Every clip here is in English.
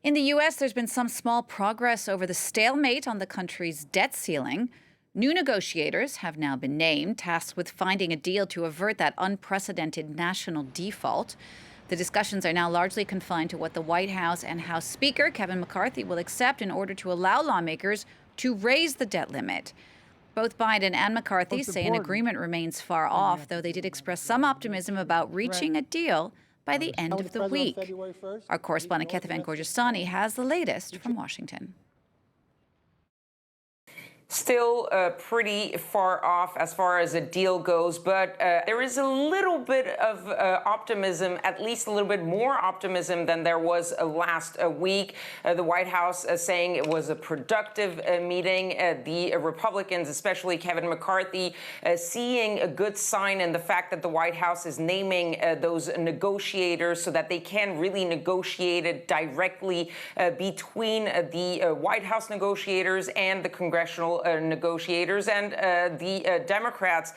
In the U.S., there's been some small progress over the stalemate on the country's debt ceiling. New negotiators have now been named, tasked with finding a deal to avert that unprecedented national default. The discussions are now largely confined to what the White House and House Speaker Kevin McCarthy will accept in order to allow lawmakers to raise the debt limit. Both Biden and McCarthy say an agreement remains far off, though they did express some optimism about reaching a deal by the end of the week. Our correspondent Kethavan Gorjasani has the latest from Washington. Still pretty far off as far as a deal goes, but there is a little bit of optimism, at least a little bit more optimism than there was last week. The White House saying it was a productive meeting. The Republicans, especially Kevin McCarthy, seeing a good sign in the fact that the White House is naming those negotiators so that they can really negotiate it directly between the White House negotiators and the congressional negotiators, and the Democrats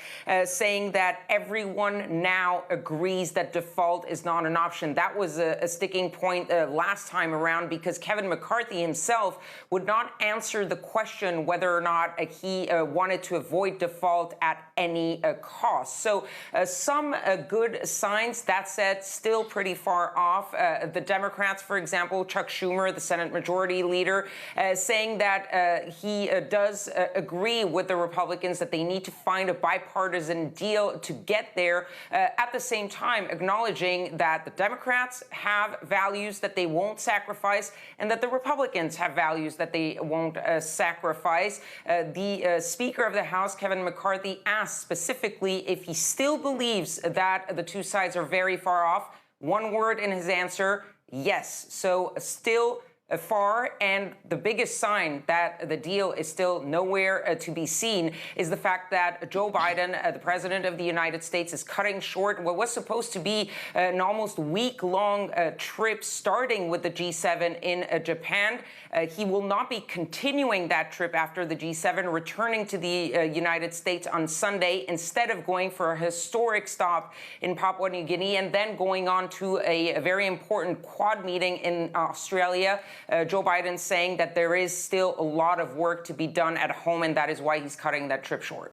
saying that everyone now agrees that default is not an option. That was a sticking point last time around because Kevin McCarthy himself would not answer the question whether or not he wanted to avoid default at any cost. So some good signs. That said, still pretty far off. The Democrats, for example, Chuck Schumer, the Senate Majority Leader, saying that he does agree with the Republicans that they need to find a bipartisan deal to get there. At the same time, acknowledging that the Democrats have values that they won't sacrifice and that the Republicans have values that they won't sacrifice. The Speaker of the House, Kevin McCarthy, asked specifically if he still believes that the two sides are very far off. One word in his answer: yes. So still far, and the biggest sign that the deal is still nowhere to be seen is the fact that Joe Biden, the president of the United States, is cutting short what was supposed to be an almost week-long trip starting with the G7 in Japan. He will not be continuing that trip after the G7, returning to the United States on Sunday instead of going for a historic stop in Papua New Guinea and then going on to a very important Quad meeting in Australia. Joe Biden saying that there is still a lot of work to be done at home, and that is why he's cutting that trip short.